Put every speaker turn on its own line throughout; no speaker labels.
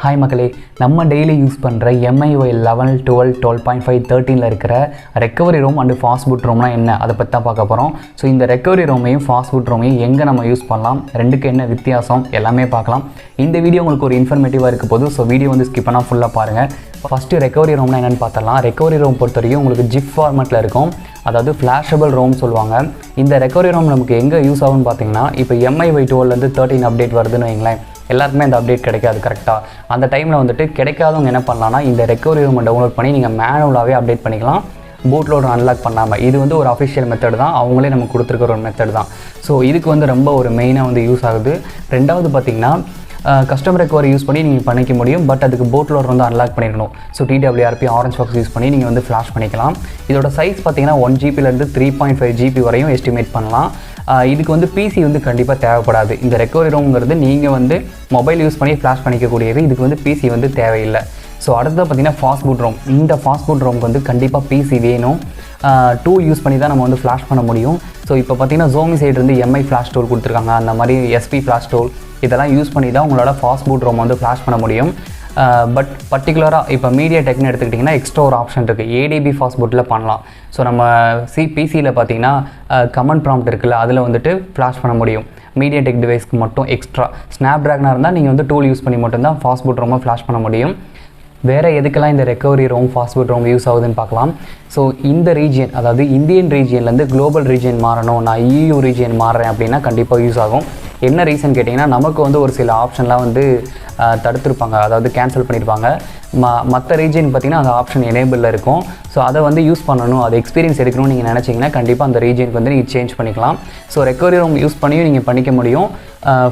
Hi மக்களே, நம்ம daily use பண்ணுற MIUI 11, 12, 12.5, 13ல் இருக்கிற ரெக்கவரி ரோம் அண்டு ஃபாஸ்ட்பூட் ரோம்லாம் என்ன அதை பற்றி தான் பார்க்க போகிறோம். ஸோ இந்த ரெக்கவரி ரோமையும் ஃபாஸ்ட்பூட் ரோமையும் எங்கே நம்ம யூஸ் பண்ணலாம், ரெண்டுக்கு என்ன வித்தியாசம் எல்லாமே பார்க்கலாம். இந்த வீடியோ உங்களுக்கு ஒரு இன்ஃபர்மேட்டிவாக இருக்க போது. ஸோ வீடியோ வந்து ஸ்கிப் பண்ணால் ஃபுல்லாக பாருங்கள். ஃபஸ்ட்டு ரெக்கவரி ரோம்னா என்னென்னு பார்த்தலாம். ரெக்கவரி ரோம் பொறுத்த வரைக்கும் உங்களுக்கு ஜிப் ஃபார்மேட்டில் இருக்கும், அதாவது ஃப்ளாஷபிள் ரோம் சொல்லுவாங்க. இந்த ரெக்கவரி ரோம் நமக்கு எங்கே யூஸ் ஆகும்னு பார்த்தீங்கன்னா, இப்போ MIUI 12 13 அப்டேட் வருதுன்னு வைங்களேன், எல்லாருக்குமே இந்த அப்டேட் கிடைக்காது கரெக்டாக. அந்த டைமில் வந்துட்டு கிடைக்காதவங்க என்ன பண்ணலாம்னா, இந்த ரெக்கவரி ரூமை டவுன்லோட் பண்ணி நீங்கள் மேனுவலாகவே அப்டேட் பண்ணிக்கலாம், பூட்லோடு அன்லாக் பண்ணாமல். இது வந்து ஒரு அஃபிஷியல் மெத்தட் தான், அவங்களே நமக்கு கொடுத்துருக்கிற ஒரு மெத்தட் தான். ஸோ இதுக்கு வந்து ரொம்ப ஒரு மெயினாக வந்து யூஸ் ஆகுது. ரெண்டாவது பார்த்திங்கன்னா, கஸ்டம் ரெக்கவரி யூஸ் பண்ணி நீங்கள் பண்ணிக்க முடியும், பட் அதுக்கு போட்லோட் வந்து அன்லாக் பண்ணிடணும். So TWRP orange box use பண்ணி நீங்கள் வந்து ஃப்ளாஷ் பண்ணிக்கலாம். இதோட சைஸ் பார்த்தீங்கன்னா 1 GB 3.5 GB வரையும் எஸ்டிமேட் பண்ணலாம். இதுக்கு வந்து PC வந்து கண்டிப்பாக தேவைப்படாது. இந்த ரெக்கவரி ரோம்ங்கிறது நீங்கள் வந்து மொபைல் யூஸ் பண்ணி ஃப்ளாஷ் பண்ணிக்கக்கூடியது, இதுக்கு வந்து PC வந்து தேவையில்லை. ஸோ அடுத்தது பார்த்திங்கன்னா ஃபாஸ்ட்பூட் ரோம். இந்த ஃபாஸ்ட்பூட் ரோம்க்கு வந்து கண்டிப்பாக PC வேணும். டூல் யூஸ் பண்ணி தான் நம்ம வந்து ஃப்ளாஷ் பண்ண முடியும். ஸோ இப்போ பார்த்திங்கன்னா ஜோமி சைடு இருந்து MI ஃப்ளாஷ் டூல் கொடுத்துருக்காங்க, அந்த மாதிரி SP ஃப்ளாஷ் டூல் இதெல்லாம் யூஸ் பண்ணி தான் உங்களோட ஃபாஸ்ட்பூட் ரோம் வந்து ஃப்ளாஷ் பண்ண முடியும். பட் பர்டிகுலராக இப்போ மீடியா டெக்னு எடுத்துக்கிட்டிங்கன்னா எக்ஸ்ட்ரா ஒரு ஆப்ஷன் இருக்குது, ADB ஃபாஸ்ட்பூட்டில் பண்ணலாம். ஸோ நம்ம PCயில் பார்த்தீங்கன்னா கமெண்ட் ப்ராம்ப்ட் இருக்குல்ல, அதில் வந்துட்டு ஃப்ளாஷ் பண்ண முடியும். மீடியா டெக் டிவைஸ்க்கு மட்டும் எக்ஸ்ட்ரா ஸ்னாப் ட்ராகனாக இருந்தால் நீங்கள் வந்து டூல் யூஸ் பண்ணி மட்டும்தான் ஃபாஸ்ட்பூட் ரோமை ஃப்ளாஷ் பண்ண முடியும். வேறு எதுக்கெல்லாம் இந்த recovery ROM fastboot ROM use ஆகுதுன்னு பார்க்கலாம். ஸோ இந்த ரீஜியன், அதாவது இந்தியன் ரீஜியன்லேருந்து குளோபல் ரீஜியன் மாறணும், நான் EU ரீஜியன் மாறுறேன் அப்படின்னா கண்டிப்பாக யூஸ் ஆகும். என்ன ரீசன் கேட்டிங்கன்னா, நமக்கு வந்து ஒரு சில ஆப்ஷன்லாம் வந்து தடுத்துருப்பாங்க, அதாவது கேன்சல் பண்ணியிருப்பாங்க. மற்ற ரீஜன் பார்த்திங்கன்னா அந்த ஆப்ஷன் எனேபிளில் இருக்கும். ஸோ அதை வந்து யூஸ் பண்ணணும், அது எக்ஸ்பீரியன்ஸ் எடுக்கணும்னு நீங்கள் நினச்சிங்கன்னா கண்டிப்பாக அந்த ரீஜனுக்கு வந்து நீங்கள் சேஞ்ச் பண்ணிக்கலாம். ஸோ ரெக்கவரி ரோம் யூஸ் பண்ணியும் நீங்கள் பண்ணிக்க முடியும்,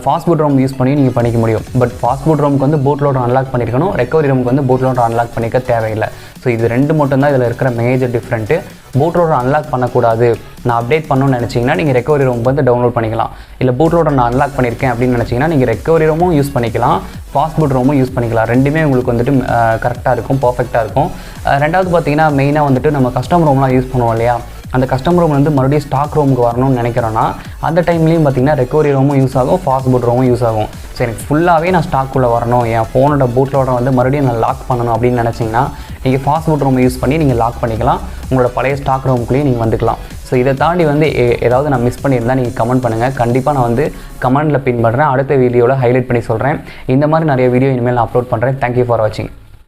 ஃபாஸ்ட்பூட் ரோம் யூஸ் பண்ணியும் நீங்கள் பண்ணிக்க முடியும். பட் ஃபாஸ்ட்பூட் ரோமுக்கு வந்து போட்லோட் அன்லாக் பண்ணியிருக்கணும், ரெக்கவரி ரோமுக்கு வந்து போட்லோட் அன்லாக் பண்ணிக்க தேவையில்லை. ஸோ இது ரெண்டு மட்டும்தான் இதில் இருக்கிற மேஜர் டிஃப்ரெண்ட்டு. பூட்லோட அன்லாக் பண்ணக்கூடாது, நான் அப்டேட் பண்ணணும்னு நினச்சிங்கன்னா நீங்கள் ரெக்கவரி ரோம் வந்து டவுன்லோட் பண்ணிக்கலாம். இல்லை பூட்லோட நான் அன்லாக் பண்ணியிருக்கேன் அப்படின்னு நினச்சிங்கன்னா நீங்கள் ரெக்கவரி ரோமும் யூஸ் பண்ணிக்கலாம், ஃபாஸ்ட்பூட் ரோமும் யூஸ் பண்ணிக்கலாம். ரெண்டுமே உங்களுக்கு வந்துட்டு கரெக்டாக இருக்கும், பர்ஃபெக்டாக இருக்கும். ரெண்டாவது பார்த்தீங்கன்னா மெயினாக வந்துட்டு நம்ம கஸ்டம் ரோம்லாம் யூஸ் பண்ணுவோம் இல்லையா, அந்த கஸ்டம் ரோம் வந்து மறுபடியும் ஸ்டாக் ரோமுக்கு வரணும்னு நினைக்கிறோன்னா அந்த டைம்லேயும் பார்த்திங்கன்னா ரெக்கவரி ரோமும் யூஸ் ஆகும், ஃபாஸ்ட்பூட் ரோமும் யூஸ் ஆகும். ஸோ எனக்கு ஃபுல்லாகவே நான் ஸ்டாக்குள்ளே வரணும், என் ஃபோனோட பூட்லோட வந்து மறுபடியும் நான் லாக் பண்ணணும் அப்படின்னு நினச்சிங்கன்னா நீங்கள் ஃபாஸ்ட்பூட் ரோம் யூஸ் பண்ணி நீங்கள் லாக் பண்ணிக்கலாம், உங்களோட பழைய ஸ்டாக் ரோமுக்குள்ளேயே நீங்கள் வந்துக்கலாம். ஸோ இதை தாண்டி வந்து ஏதாவது நான் மிஸ் பண்ணியிருந்தால் நீங்கள் கமெண்ட் பண்ணுங்கள், கண்டிப்பாக நான் வந்து கமெண்ட்டில் பின் பண்ணுறேன், அடுத்த வீடியோவில் ஹைலைட் பண்ணி சொல்கிறேன். இந்த மாதிரி நிறைய வீடியோ இனிமேல் நான் அப்லோட் பண்ணுறேன். தேங்க்யூ ஃபார் வாட்சிங்.